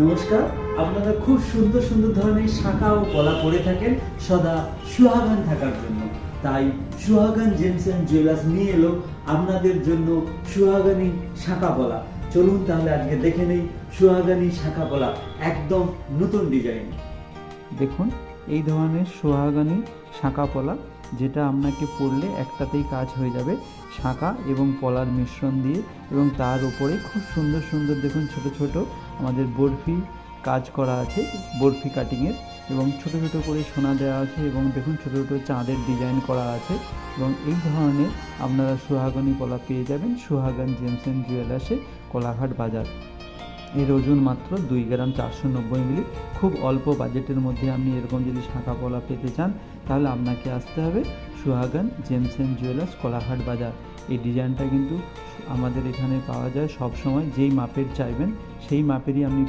নমস্কার। আপনারা খুব সুন্দর সুন্দর ধরনের শাঁখা ও পলা পরে থাকেন সদা সুহাগান থাকার জন্য। তাই সুহাগান জেমস এন্ড জুয়েলার্স নিয়ে এলো আপনাদের জন্য সুহাগানি শাঁখা পলা। চলুন তাহলে আজকে দেখে নেই সুহাগানি শাঁখা পলা, একদম নতুন ডিজাইন। দেখুন এই ধরনের সোহাগানি শাঁখা পলা, যেটা আপনাকে পরলে একটাতেই কাজ হয়ে যাবে, শাঁখা এবং পলার মিশ্রণ দিয়ে, এবং তার উপরে খুব সুন্দর সুন্দর দেখুন ছোট ছোট আমাদের বরফি কাজ করা আছে, বরফি কাটিংয়ের, এবং ছোট ছোট করে সোনা দেওয়া আছে, এবং দেখুন ছোট ছোট চাঁদের ডিজাইন করা আছে। এবং এই ধরনের আপনারা সোহাগানি পলা পেয়ে যাবেন সুহাগান জেমস এন্ড জুয়েলার্সে, কোলাঘাট বাজার। এর ওজন মাত্র 2 গ্রাম 490 মিলি। খুব অল্প বাজেটের মধ্যে আপনি এরকম যদি শাঁখা পলা পেতে চান, তাহলে আপনাকে আসতে হবে সুহাগান জেমস এন্ড জুয়েলার্স, কোলাঘাট বাজার। এই ডিজাইনটা কিন্তু আমাদের এখানে পাওয়া যায় সব সময়, যেই মাপের চাইবেন সেই মাপেরই আপনি